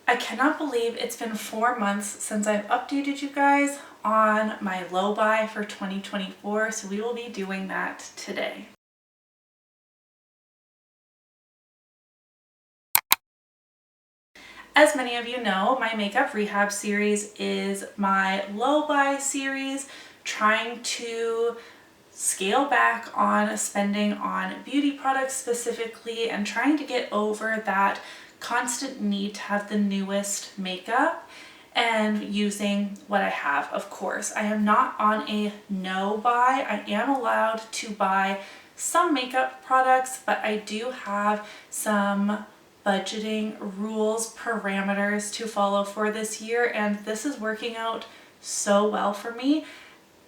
I cannot believe it's been 4 months since I've updated you guys on my low buy for 2024, so we will be doing that today. As many of you know, my Makeup Rehab series is my low buy series, trying to scale back on spending on beauty products specifically and trying to get over that constant need to have the newest makeup and using what I have. Of course, I am not on a no buy. I am allowed to buy some makeup products, but I do have some budgeting rules, parameters to follow for this year, and this is working out so well for me.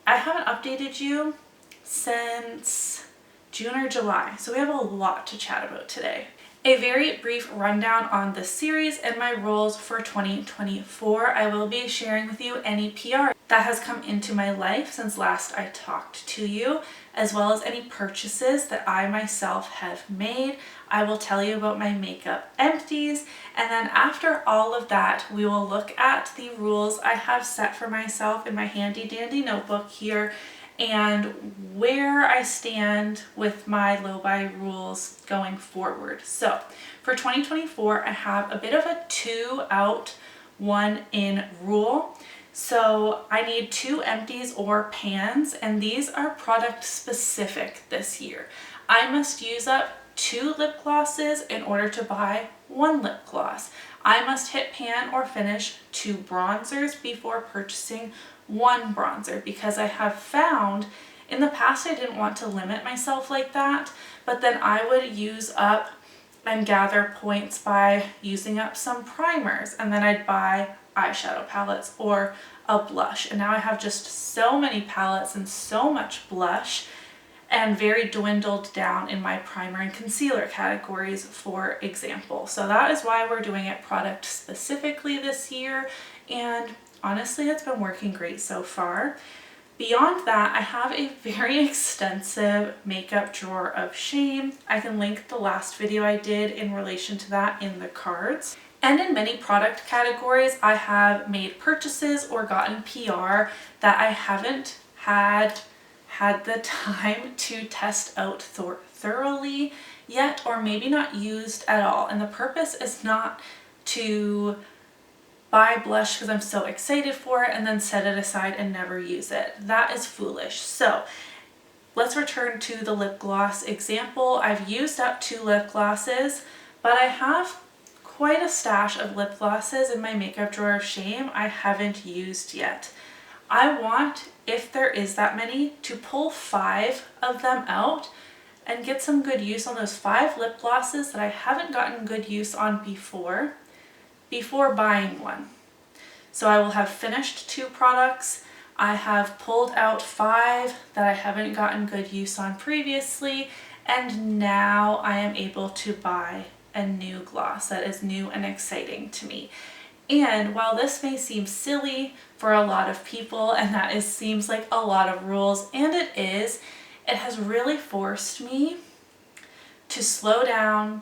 I haven't updated you since June or July, so we have a lot to chat about today. A very brief rundown on the series and my rules for 2024. I will be sharing with you any PR that has come into my life since last I talked to you, as well as any purchases that I myself have made. I will tell you about my makeup empties, and then after all of that, we will look at the rules I have set for myself in my handy dandy notebook here and where I stand with my low buy rules going forward. So for 2024, I have a bit of a 2 out, 1 in rule. So I need 2 empties or pans, and these are product specific this year. I must use up 2 lip glosses in order to buy 1 lip gloss. I must hit pan or finish 2 bronzers before purchasing 1 bronzer, because I have found in the past I didn't want to limit myself like that, but then I would use up and gather points by using up some primers, and then I'd buy eyeshadow palettes or a blush, and now I have just so many palettes and so much blush and very dwindled down in my primer and concealer categories, for example. So that is why we're doing it product specifically this year, and honestly, it's been working great so far. Beyond that, I have a very extensive makeup drawer of shame. I can link the last video I did in relation to that in the cards. And in many product categories, I have made purchases or gotten PR that I haven't had the time to test out thoroughly yet, or maybe not used at all. And the purpose is not to buy blush because I'm so excited for it and then set it aside and never use it. That is foolish. So let's return to the lip gloss example. I've used up 2 lip glosses, but I have quite a stash of lip glosses in my makeup drawer of shame I haven't used yet. I want, if there is that many, to pull 5 of them out and get some good use on those 5 lip glosses that I haven't gotten good use on before buying one. So I will have finished 2 products. I have pulled out 5 that I haven't gotten good use on previously, and now I am able to buy a new gloss that is new and exciting to me. And while this may seem silly for a lot of people, and that seems like a lot of rules, and it is, it has really forced me to slow down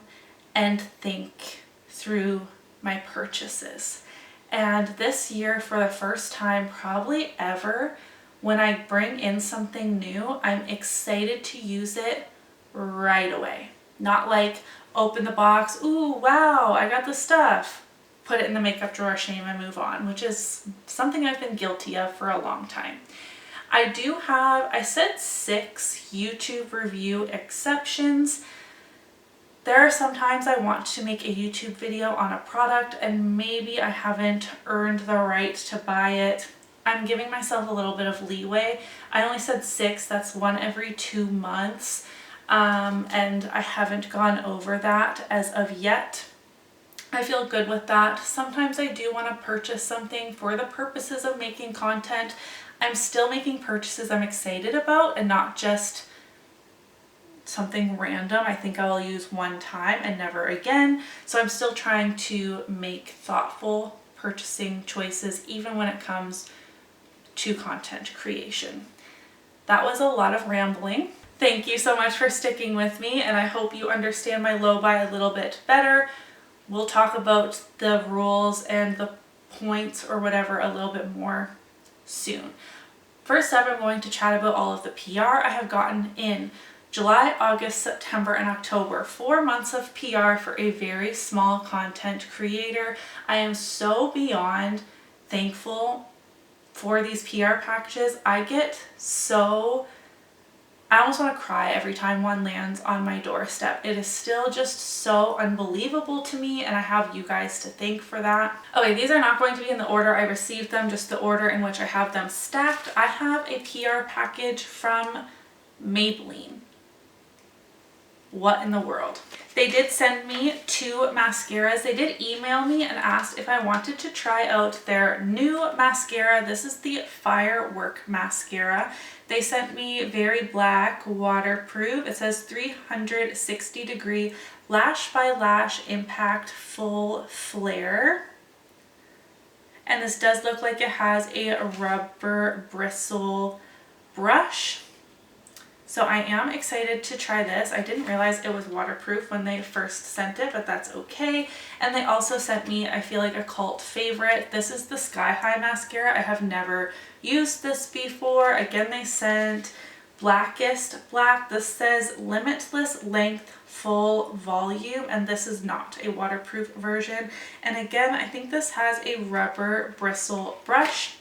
and think through my purchases. And this year, for the first time probably ever, when I bring in something new, I'm excited to use it right away. Not like open the box, ooh, wow, I got the stuff, put it in the makeup drawer of shame and move on, which is something I've been guilty of for a long time. I said 6 YouTube review exceptions. There are some times I want to make a YouTube video on a product and maybe I haven't earned the right to buy it. I'm giving myself a little bit of leeway. I only said 6, that's 1 every 2 months, and I haven't gone over that as of yet. I feel good with that. Sometimes I do want to purchase something for the purposes of making content. I'm still making purchases I'm excited about and not just something random I think I will use one time and never again. So I'm still trying to make thoughtful purchasing choices even when it comes to content creation. That was a lot of rambling. Thank you so much for sticking with me, and I hope you understand my low buy a little bit better. we'll talk about the rules and the points or whatever a little bit more soon. First up, I'm going to chat about all of the PR I have gotten in July, August, September, and October. 4 months of PR for a very small content creator. I am so beyond thankful for these PR packages. I almost want to cry every time one lands on my doorstep. It is still just so unbelievable to me, and I have you guys to thank for that. Okay, these are not going to be in the order I received them, just the order in which I have them stacked. I have a PR package from Maybelline. What in the world? They did send me 2 mascaras. They did email me and asked if I wanted to try out their new mascara. This is the Firework mascara. They sent me Very Black waterproof. It says 360 degree lash by lash impact full flare. And this does look like it has a rubber bristle brush. So I am excited to try this. I didn't realize it was waterproof when they first sent it, but that's okay. And they also sent me, I feel like, a cult favorite. This is the Sky High mascara. I have never used this before. Again, they sent Blackest Black. This says Limitless Length Full Volume, and this is not a waterproof version. And again, I think this has a rubber bristle brush.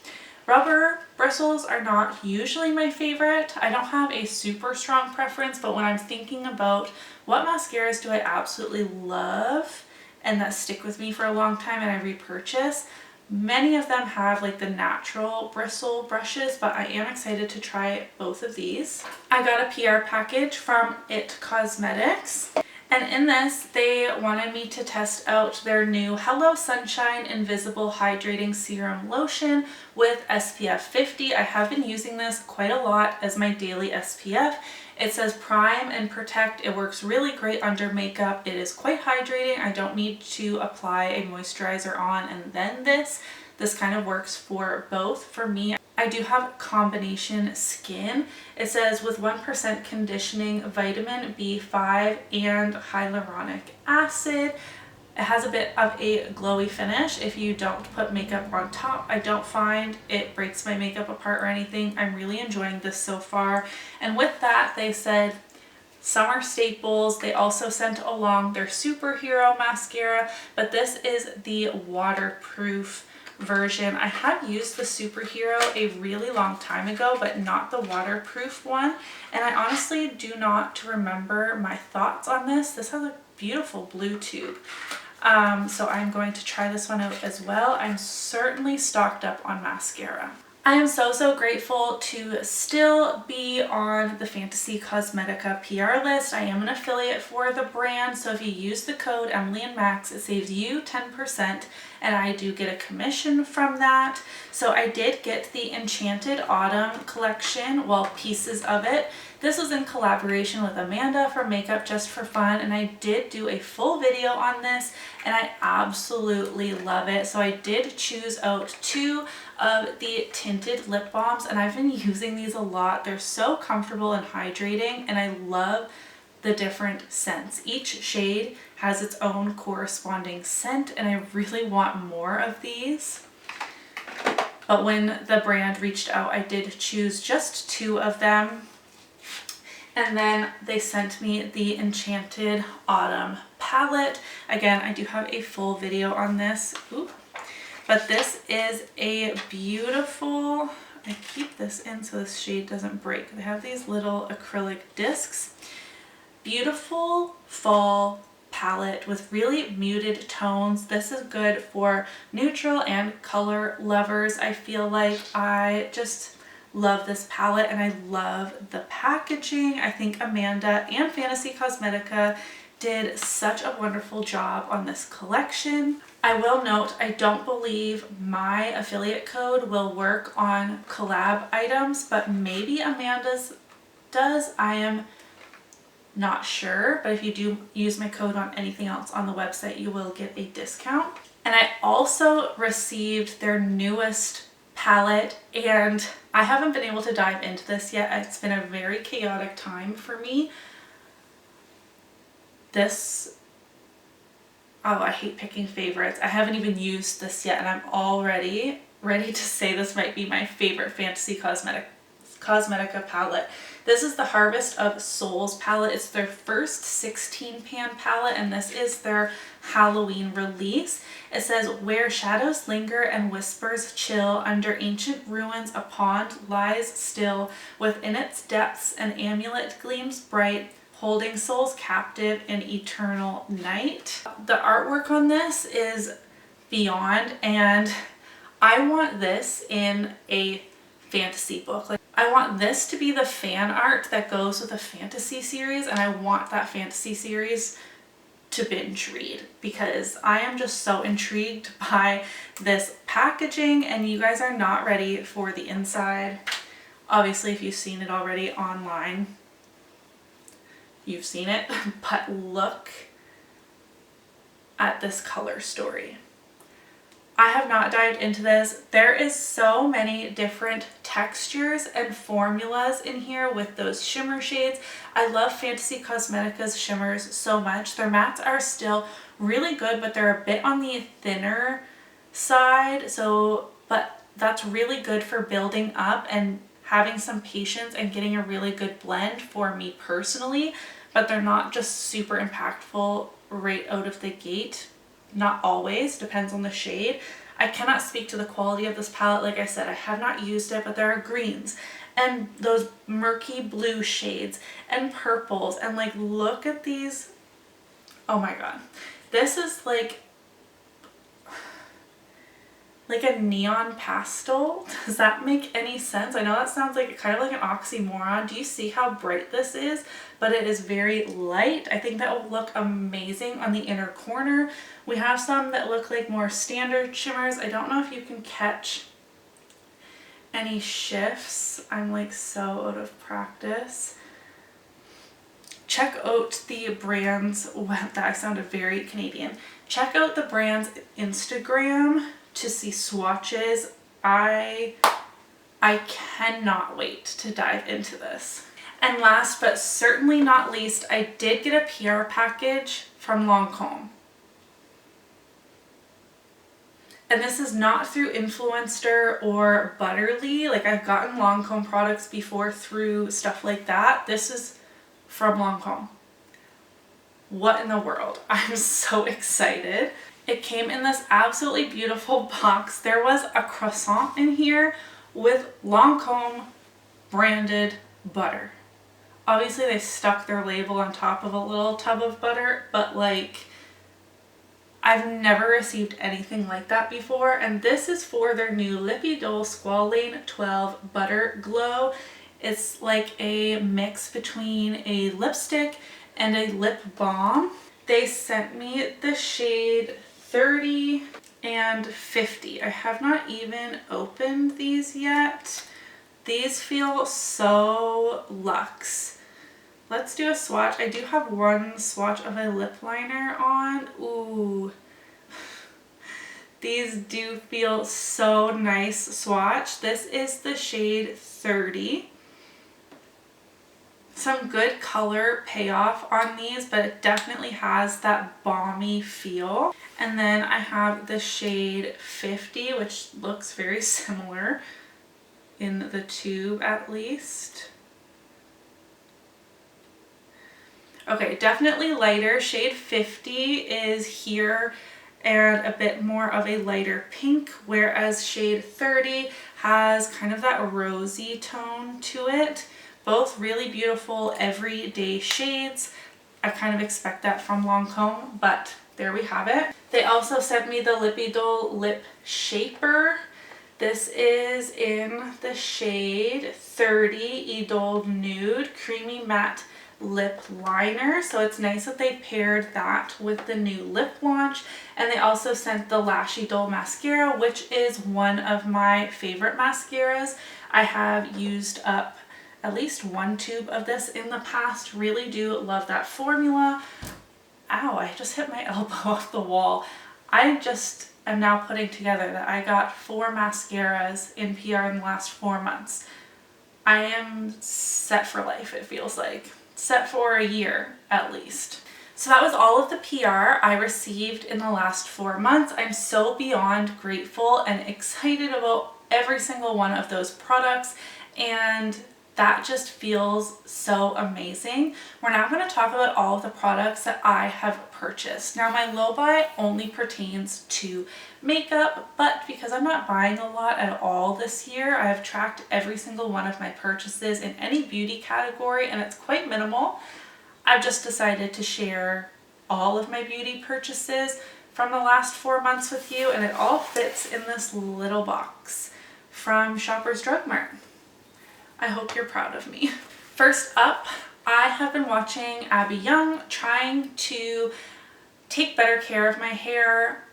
Rubber bristles are not usually my favorite. I don't have a super strong preference, but when I'm thinking about what mascaras do I absolutely love and that stick with me for a long time and I repurchase, many of them have like the natural bristle brushes, but I am excited to try both of these. I got a PR package from It Cosmetics. And in this, they wanted me to test out their new Hello Sunshine Invisible Hydrating Serum Lotion with SPF 50. I have been using this quite a lot as my daily SPF. It says prime and protect. It works really great under makeup. It is quite hydrating. I don't need to apply a moisturizer on and then this. This kind of works for both for me. I do have combination skin. It says with 1% conditioning, vitamin B5, and hyaluronic acid. It has a bit of a glowy finish if you don't put makeup on top. I don't find it breaks my makeup apart or anything. I'm really enjoying this so far. And with that, they said summer staples. They also sent along their superhero mascara, but this is the waterproof version. I had used the superhero a really long time ago, but not the waterproof one. And I honestly do not remember my thoughts on this. This has a beautiful blue tube. So I'm going to try this one out as well. I'm certainly stocked up on mascara. I am so grateful to still be on the Fantasy Cosmetica PR list. I am an affiliate for the brand, so if you use the code emilynmax, it saves you 10%, and I do get a commission from that. So I did get the Enchanted Autumn collection, well, pieces of it. This was in collaboration with Amanda from Makeup Just for Fun, and I did do a full video on this, and I absolutely love it. So I did choose out 2 of the tinted lip balms, and I've been using these a lot. They're so comfortable and hydrating, and I love the different scents. Each shade has its own corresponding scent, and I really want more of these. But when the brand reached out, I did choose just 2 of them. And then they sent me the Enchanted Autumn palette. Again, I do have a full video on this. Ooh. But this is a beautiful, I keep this in so this shade doesn't break. They have these little acrylic discs. Beautiful fall palette with really muted tones. This is good for neutral and color lovers. I feel like I just love this palette, and I love the packaging. I think Amanda and Fantasy Cosmetica did such a wonderful job on this collection. I will note, I don't believe my affiliate code will work on collab items, but maybe Amanda's does. I am not sure, but if you do use my code on anything else on the website, you will get a discount. And I also received their newest palette, and I haven't been able to dive into this yet. It's been a very chaotic time for me. This Oh, I hate picking favorites. I haven't even used this yet and I'm already ready to say this might be my favorite Fantasy Cosmetica palette. This is the Harvest of Souls palette. It's their first 16 pan palette and this is their Halloween release. It says, where shadows linger and whispers chill, under ancient ruins a pond lies still. Within its depths an amulet gleams bright, holding souls captive in eternal night. The artwork on this is beyond, and I want this in a fantasy book. Like, I want this to be the fan art that goes with a fantasy series, and I want that fantasy series to binge read because I am just so intrigued by this packaging, and you guys are not ready for the inside. Obviously, if you've seen it already online, you've seen it, but look at this color story. I have not dived into this. There is so many different textures and formulas in here with those shimmer shades. I love Fantasy Cosmetica's shimmers so much. Their mattes are still really good, but they're a bit on the thinner side. But that's really good for building up and having some patience and getting a really good blend for me personally. But they're not just super impactful right out of the gate. Not always, depends on the shade. I cannot speak to the quality of this palette. Like I said, I have not used it, but there are greens and those murky blue shades and purples, and like, look at these. Oh my god. This is like a neon pastel. Does that make any sense? I know that sounds like kind of like an oxymoron. Do you see how bright this is? But it is very light. I think that will look amazing on the inner corner. We have some that look like more standard shimmers. I don't know if you can catch any shifts. I'm like so out of practice. Check out the brand's, that sounded very Canadian. Check out the brand's Instagram to see swatches. I cannot wait to dive into this. And last but certainly not least, I did get a PR package from Lancome. And this is not through Influencer or Butterly. Like, I've gotten Lancome products before through stuff like that. This is from Lancome. What in the world? I'm so excited. It came in this absolutely beautiful box. There was a croissant in here with Lancome branded butter. Obviously they stuck their label on top of a little tub of butter, but like, I've never received anything like that before. And this is for their new Lippy Dole Squalane 12 Butter Glow. It's like a mix between a lipstick and a lip balm. They sent me the shade 30 and 50. I have not even opened these yet. These feel so luxe. Let's do a swatch. I do have one swatch of a lip liner on. Ooh. These do feel so nice swatch. This is the shade 30. Some good color payoff on these, but it definitely has that balmy feel. And then I have the shade 50, which looks very similar in the tube at least. Okay, definitely lighter. Shade 50 is here and a bit more of a lighter pink, whereas shade 30 has kind of that rosy tone to it. Both really beautiful everyday shades. I kind of expect that from Lancome, but there we have it. They also sent me the Lippy Dole Lip Shaper. This is in the shade 30 Idole Nude Creamy Matte Lip Liner. So it's nice that they paired that with the new lip launch. And they also sent the Lash Idole Mascara, which is one of my favorite mascaras. I have used up at least one tube of this in the past. Really do love that formula. Ow, I just hit my elbow off the wall. I just am now putting together that I got 4 mascaras in PR in the last 4 months. I am set for life, it feels like. Set for a year at least. So that was all of the PR I received in the last 4 months. I'm so beyond grateful and excited about every single one of those products, and that just feels so amazing. We're now going to talk about all of the products that I have purchased. Now my low buy only pertains to makeup, but because I'm not buying a lot at all this year, I have tracked every single one of my purchases in any beauty category, and it's quite minimal. I've just decided to share all of my beauty purchases from the last 4 months with you, and it all fits in this little box from Shoppers Drug Mart. I hope you're proud of me. First up, I have been watching Abby Young trying to take better care of my hair,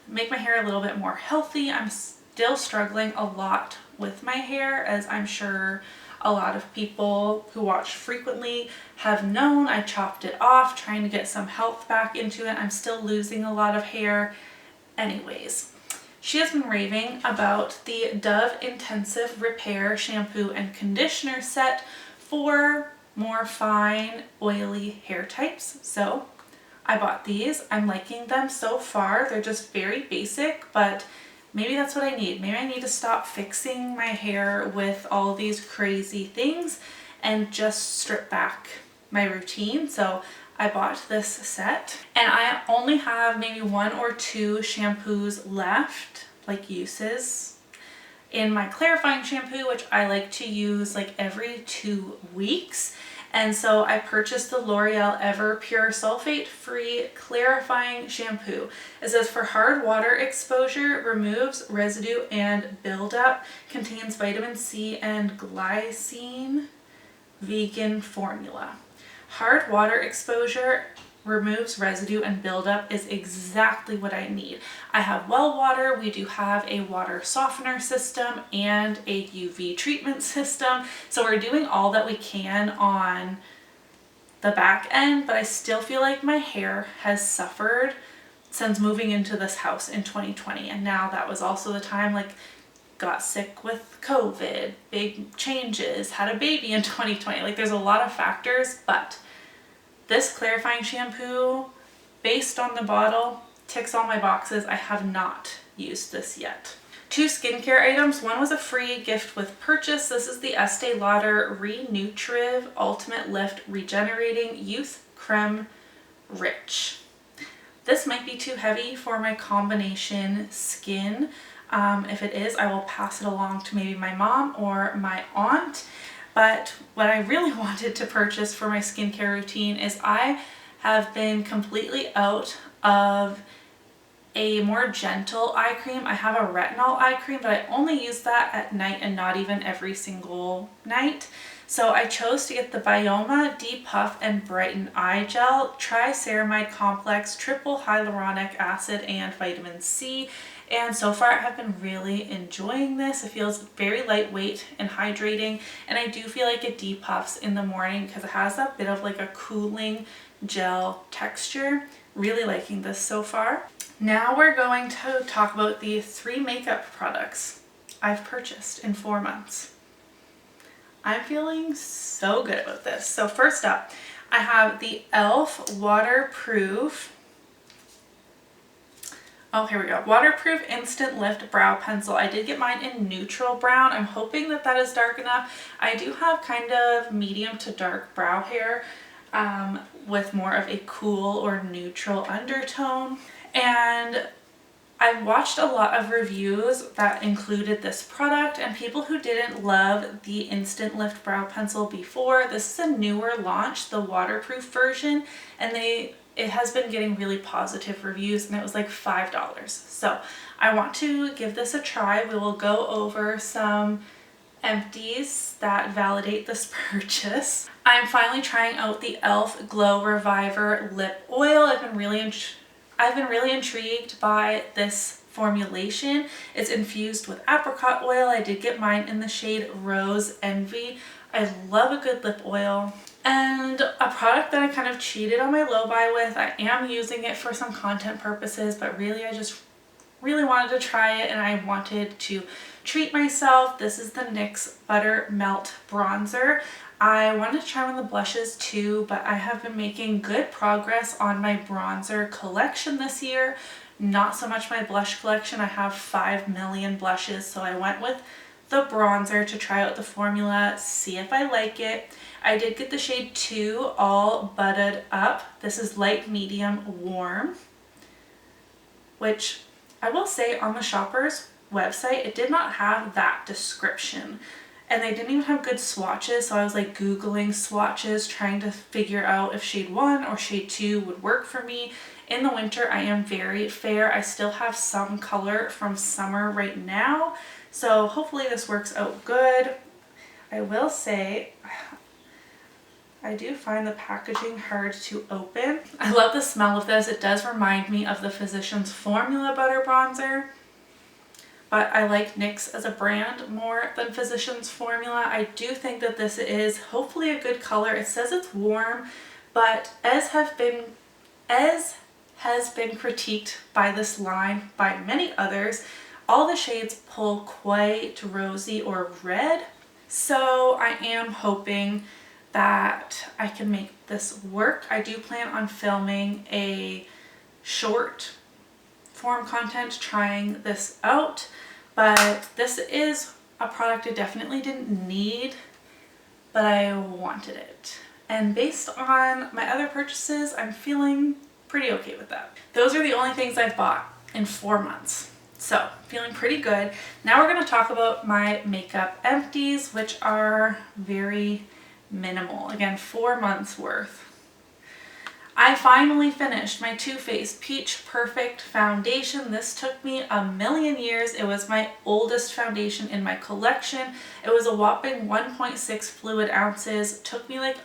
make my hair a little bit more healthy. I'm still struggling a lot with my hair, as I'm sure a lot of people who watch frequently have known. I chopped it off, trying to get some health back into it. I'm still losing a lot of hair. Anyways, she has been raving about the Dove Intensive Repair Shampoo and Conditioner set for more fine, oily hair types. So I bought these. I'm liking them so far. They're just very basic, but maybe that's what I need. Maybe I need to stop fixing my hair with all these crazy things and just strip back my routine. So I bought this set, and I only have maybe 1 or 2 shampoos left, like uses, in my clarifying shampoo, which I like to use like every 2 weeks. And so I purchased the L'Oreal Ever Pure Sulfate Free Clarifying Shampoo. It says for hard water exposure, removes residue and buildup, contains vitamin C and glycine, vegan formula. Hard water exposure, removes residue and buildup is exactly what I need. I have well water. We do have a water softener system and a UV treatment system. So we're doing all that we can on the back end, but I still feel like my hair has suffered since moving into this house in 2020. And now that was also the time, like, got sick with COVID, big changes, had a baby in 2020. Like, there's a lot of factors, but this clarifying shampoo, based on the bottle, ticks all my boxes. I have not used this yet. 2 skincare items. One was a free gift with purchase. This is the Estee Lauder Re-Nutriv Ultimate Lift Regenerating Youth Creme Rich. This might be too heavy for my combination skin. If it is, I will pass it along to maybe my mom or my aunt. But what I really wanted to purchase for my skincare routine is I have been completely out of a more gentle eye cream. I have a retinol eye cream, but I only use that at night and not even every single night. So I chose to get the Bioma Depuff and Brighten Eye Gel, Triceramide Complex, Triple Hyaluronic Acid, and Vitamin C. And so far I have been really enjoying this. It feels very lightweight and hydrating, and I do feel like it depuffs in the morning because it has a bit of like a cooling gel texture. Really liking this so far. Now we're going to talk about the 3 makeup products I've purchased in 4 months. I'm feeling so good about this. So first up, I have the e.l.f. Waterproof, here we go, Waterproof Instant Lift Brow Pencil. I did get mine in neutral brown. I'm hoping that that is dark enough. I do have kind of medium to dark brow hair with more of a cool or neutral undertone. And I watched a lot of reviews that included this product, and people who didn't love the Instant Lift Brow Pencil before. This is a newer launch, the waterproof version, and it has been getting really positive reviews, and it was like $5. So I want to give this a try. We will go over some empties that validate this purchase. I'm finally trying out the e.l.f. Glow Reviver Lip Oil. I've been really intrigued by this formulation. It's infused with apricot oil. I did get mine in the shade Rose Envy. I love a good lip oil. And a product that I kind of cheated on my low buy with. I am using it for some content purposes, but really I just really wanted to try it and I wanted to treat myself. This is the NYX Butter Melt Bronzer. I wanted to try one of the blushes too, but I have been making good progress on my bronzer collection this year. Not so much my blush collection. I have 5 million blushes, so I went with the bronzer to try out the formula, see if I like it. I did get the shade 2 All Butted Up. This is light, medium, warm, which I will say on the Shoppers website, it did not have that description. And they didn't even have good swatches, so I was like Googling swatches, trying to figure out if shade 1 or shade 2 would work for me. In the winter, I am very fair. I still have some color from summer right now, so hopefully this works out good. I will say, I do find the packaging hard to open. I love the smell of this. It does remind me of the Physicians Formula Butter Bronzer, but I like NYX as a brand more than Physicians Formula. I do think that this is hopefully a good color. It says it's warm, but as has been critiqued by this line by many others, all the shades pull quite rosy or red. So I am hoping that I can make this work. I do plan on filming a short form content trying this out, but this is a product I definitely didn't need, but I wanted it. And based on my other purchases, I'm feeling pretty okay with that. Those are the only things I've bought in 4 months. So feeling pretty good. Now we're going to talk about my makeup empties, which are very minimal. Again, 4 months worth. I finally finished my Too Faced Peach Perfect Foundation. This took me a million years. It was my oldest foundation in my collection. It was a whopping 1.6 fluid ounces. It took me like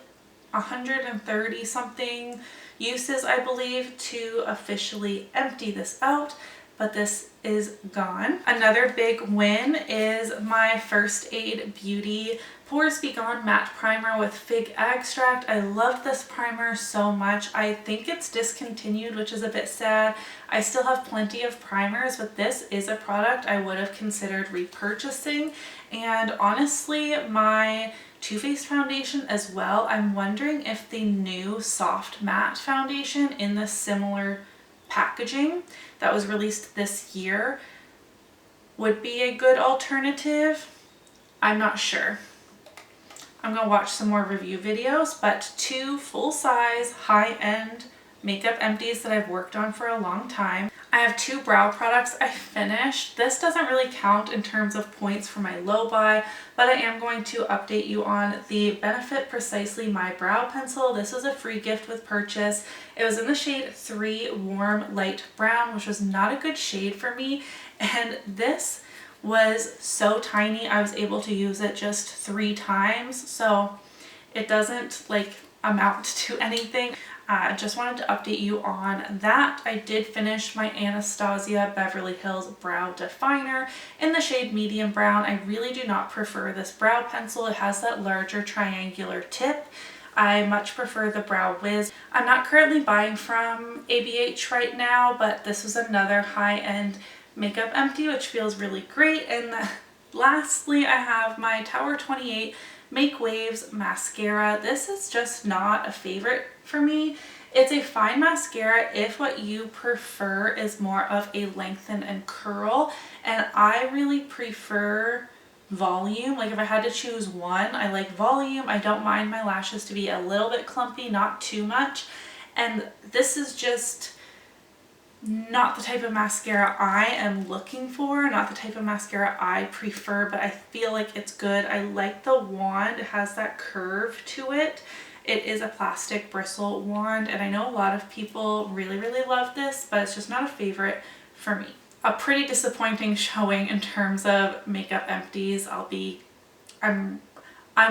130 something uses, I believe, to officially empty this out, but this is gone. Another big win is my First Aid Beauty Pores Be Gone Matte Primer with Fig Extract. I love this primer so much. I think it's discontinued, which is a bit sad. I still have plenty of primers, but this is a product I would have considered repurchasing. And honestly, my Too Faced foundation as well, I'm wondering if the new soft matte foundation in the similar packaging that was released this year would be a good alternative. I'm not sure. I'm gonna watch some more review videos, but 2 full-size high-end makeup empties that I've worked on for a long time. I have 2 brow products I finished. This doesn't really count in terms of points for my low buy, but I am going to update you on the Benefit Precisely My Brow Pencil. This was a free gift with purchase. It was in the shade 3 Warm Light Brown, which was not a good shade for me, and this was so tiny I was able to use it just 3 times, so it doesn't like amount to anything. I just wanted to update you on that. I did finish my Anastasia Beverly Hills Brow Definer in the shade Medium Brown. I really do not prefer this brow pencil. It has that larger triangular tip. I much prefer the Brow Wiz. I'm not currently buying from ABH right now, but this was another high-end makeup empty, which feels really great. And lastly, I have my Tower 28 Make Waves mascara. This is just not a favorite for me. It's a fine mascara if what you prefer is more of a lengthen and curl, and I really prefer volume. Like if I had to choose one, I like volume. I don't mind my lashes to be a little bit clumpy, not too much, and this is just not the type of mascara I am looking for, not the type of mascara I prefer, but I feel like it's good. I like the wand. It has that curve to it. It is a plastic bristle wand, and I know a lot of people really, really love this, but it's just not a favorite for me. A pretty disappointing showing in terms of makeup empties. I'm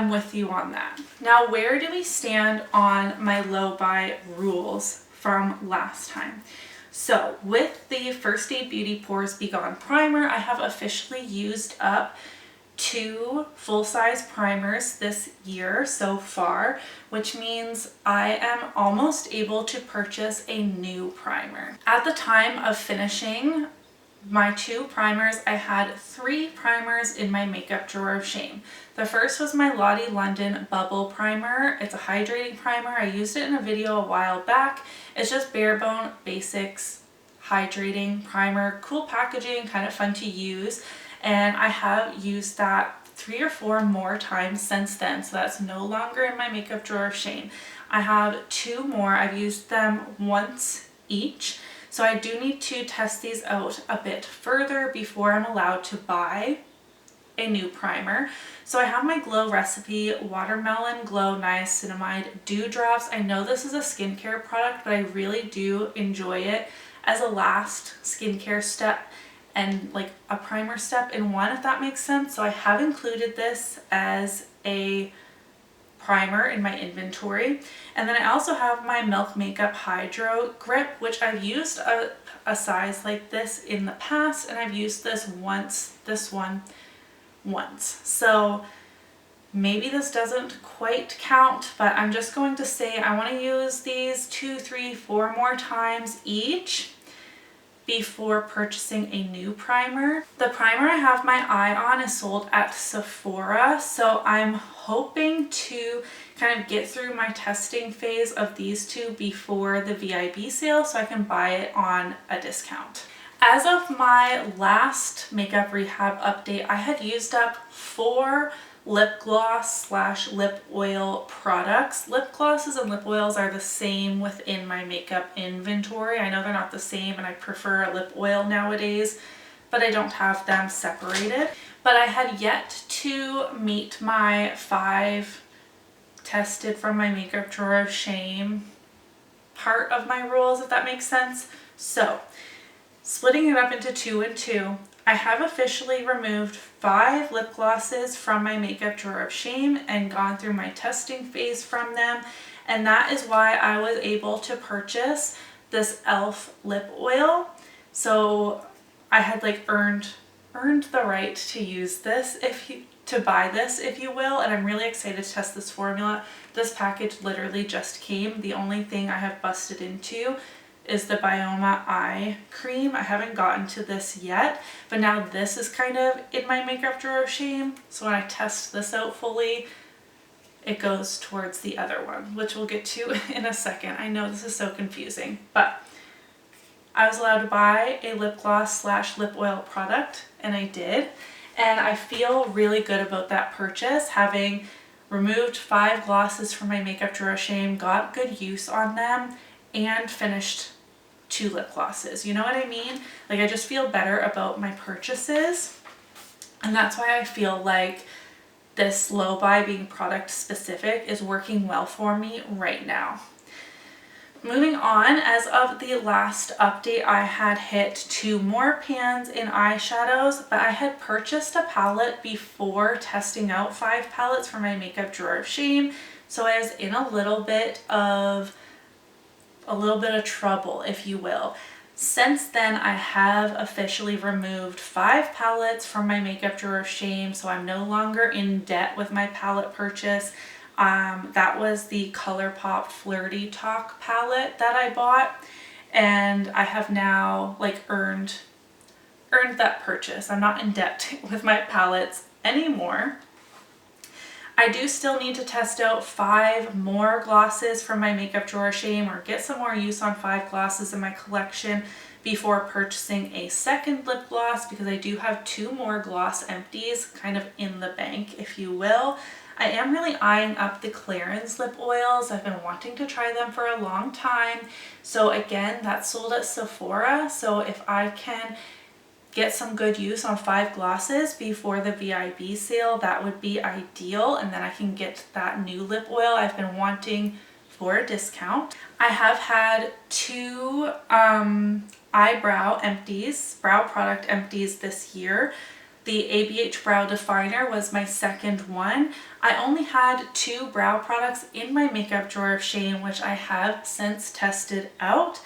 with you on that. Now, where do we stand on my low buy rules from last time? So with the First Aid Beauty Pores Be Gone primer, I have officially used up 2 full-size primers this year so far, which means I am almost able to purchase a new primer. At the time of finishing my 2 primers, I had 3 primers in my makeup drawer of shame. The first was my Lottie London Bubble Primer. It's a hydrating primer. I used it in a video a while back. It's just bare bone basics hydrating primer, cool packaging, kind of fun to use. And I have used that 3 or 4 more times since then, so that's no longer in my makeup drawer of shame. I have 2 more. I've used them once each. So I do need to test these out a bit further before I'm allowed to buy a new primer. So I have my Glow Recipe Watermelon Glow Niacinamide Dewdrops. I know this is a skincare product, but I really do enjoy it as a last skincare step and like a primer step in one, if that makes sense. So I have included this as a primer in my inventory. And then I also have my Milk Makeup Hydro Grip, which I've used a size like this in the past, and I've used this once, once. So maybe this doesn't quite count, but I'm just going to say I want to use these 2, 3, 4 more times each before purchasing a new primer. The primer I have my eye on is sold at Sephora, so I'm hoping to kind of get through my testing phase of these 2 before the VIB sale so I can buy it on a discount. As of my last Makeup Rehab update, I had used up 4 lip gloss / lip oil products. Lip glosses and lip oils are the same within my makeup inventory. I know they're not the same and I prefer a lip oil nowadays, but I don't have them separated. But I had yet to meet my 5 tested from my makeup drawer of shame part of my rules, if that makes sense. So splitting it up into 2 and 2, I have officially removed 5 lip glosses from my makeup drawer of shame and gone through my testing phase from them. And that is why I was able to purchase this e.l.f. lip oil. So I had like earned the right to use this, to buy this, if you will. And I'm really excited to test this formula. This package literally just came. The only thing I have busted into is the Bioma Eye Cream. I haven't gotten to this yet, but now this is kind of in my makeup drawer of shame. So when I test this out fully, it goes towards the other one, which we'll get to in a second. I know this is so confusing, but I was allowed to buy a lip gloss / lip oil product, and I did. And I feel really good about that purchase, having removed 5 glosses from my makeup drawer of shame, got good use on them, and finished 2 lip glosses. You know what I mean? Like, I just feel better about my purchases, and that's why I feel like this low buy being product specific is working well for me right now. Moving on, as of the last update, I had hit 2 more pans in eyeshadows, but I had purchased a palette before testing out 5 palettes for my makeup drawer of shame, so I was in a little bit of trouble, if you will. Since then, I have officially removed 5 palettes from my makeup drawer of shame, so I'm no longer in debt with my palette purchase. That was the ColourPop Flirty Talk palette that I bought, and I have now like earned that purchase. I'm not in debt with my palettes anymore. I do still need to test out 5 more glosses from my makeup drawer of shame, or get some more use on 5 glosses in my collection before purchasing a second lip gloss, because I do have 2 more gloss empties kind of in the bank, if you will. I am really eyeing up the Clarins lip oils. I've been wanting to try them for a long time. So again, that's sold at Sephora. So if I can get some good use on 5 glosses before the VIB sale, that would be ideal, and then I can get that new lip oil I've been wanting for a discount. I have had 2 eyebrow empties, brow product empties this year. The ABH Brow Definer was my second one. I only had 2 brow products in my makeup drawer of shame, which I have since tested out.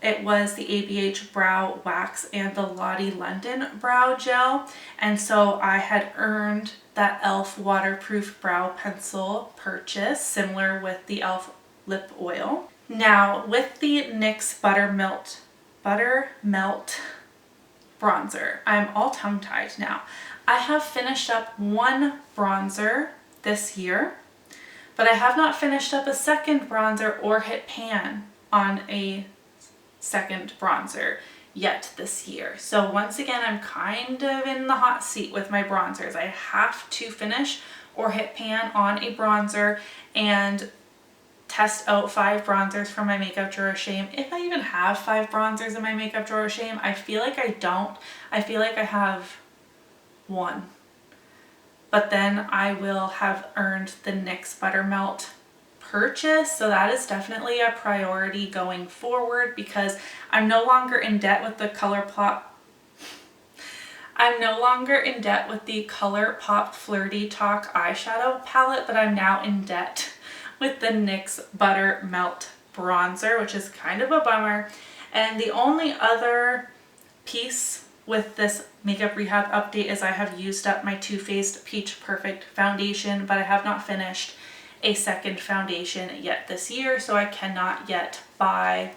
It was the ABH Brow Wax and the Lottie London Brow Gel. And so I had earned that e.l.f. waterproof brow pencil purchase, similar with the e.l.f. lip oil. Now, with the NYX Butter Melt bronzer. I'm all tongue-tied now. I have finished up one bronzer this year, but I have not finished up a second bronzer or hit pan on a second bronzer yet this year. So once again, I'm kind of in the hot seat with my bronzers. I have to finish or hit pan on a bronzer and test out 5 bronzers from my makeup drawer of shame. If I even have 5 bronzers in my makeup drawer of shame, I feel like I don't. I feel like I have 1. But then I will have earned the NYX Buttermelt purchase, so that is definitely a priority going forward because I'm no longer in debt with the ColourPop Flirty Talk eyeshadow palette, but I'm now in debt with the NYX Buttermelt bronzer, which is kind of a bummer. And the only other piece with this Makeup Rehab update is I have used up my Too Faced Peach Perfect foundation, but I have not finished a second foundation yet this year, so I cannot yet buy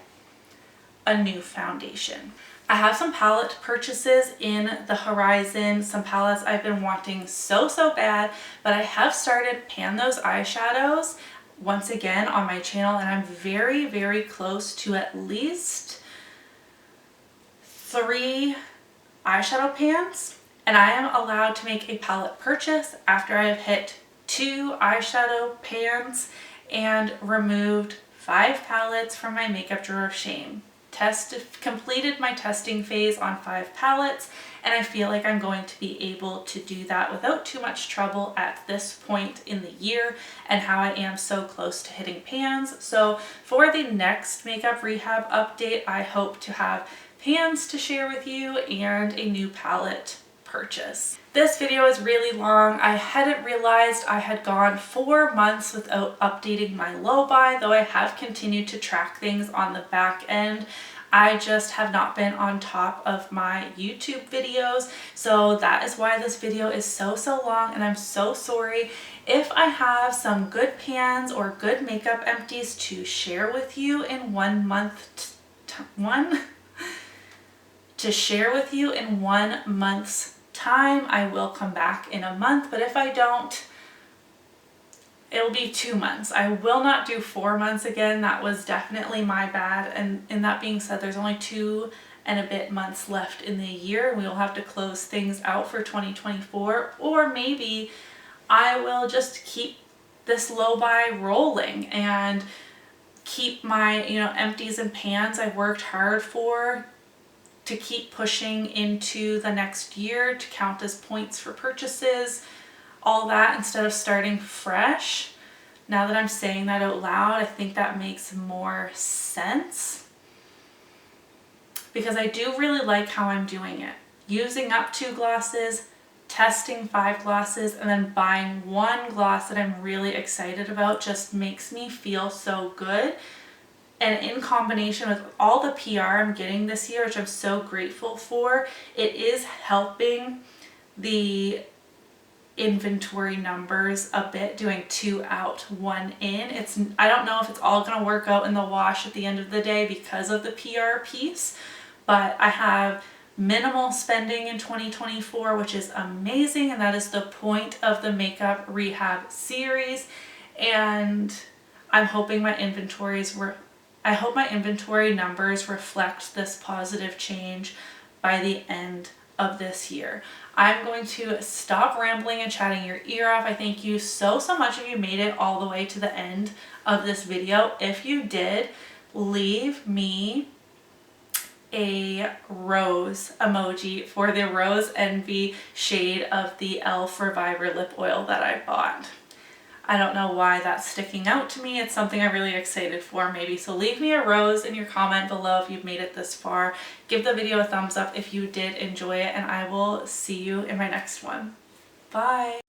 a new foundation. I have some palette purchases in the horizon, some palettes I've been wanting so bad, but I have started pan those eyeshadows once again on my channel, and I'm very close to at least 3 eyeshadow pans, and I am allowed to make a palette purchase after I have hit 2 eyeshadow pans and removed 5 palettes from my makeup drawer of shame. Completed my testing phase on 5 palettes, and I feel like I'm going to be able to do that without too much trouble at this point in the year and how I am so close to hitting pans. So for the next Makeup Rehab update, I hope to have pans to share with you and a new palette purchase. This video is really long. I hadn't realized I had gone 4 months without updating my low buy, though I have continued to track things on the back end. I just have not been on top of my YouTube videos, so that is why this video is so long, and I'm so sorry. If I have some good pans or good makeup empties to share with you in 1 month's time, I will come back in a month, but if I don't, it'll be 2 months. I will not do 4 months again. That was definitely my bad, and that being said, there's only 2 and a bit months left in the year, and we will have to close things out for 2024, or maybe I will just keep this low buy rolling and keep my empties and pans I've worked hard for to keep pushing into the next year to count as points for purchases, all that, instead of starting fresh. Now that I'm saying that out loud, I think that makes more sense because I do really like how I'm doing it. Using up 2 glosses, testing 5 glosses, and then buying 1 gloss that I'm really excited about just makes me feel so good. And in combination with all the PR I'm getting this year, which I'm so grateful for, it is helping the inventory numbers a bit, doing 2 out, 1 in. I don't know if it's all going to work out in the wash at the end of the day because of the PR piece, but I have minimal spending in 2024, which is amazing, and that is the point of the Makeup Rehab series. And I'm hoping my inventory numbers reflect this positive change by the end of this year. I'm going to stop rambling and chatting your ear off. I thank you so much if you made it all the way to the end of this video. If you did, leave me a rose emoji for the Rose Envy shade of the e.l.f. Reviver lip oil that I bought. I don't know why that's sticking out to me. It's something I'm really excited for maybe. So leave me a rose in your comment below if you've made it this far. Give the video a thumbs up if you did enjoy it, and I will see you in my next one. Bye!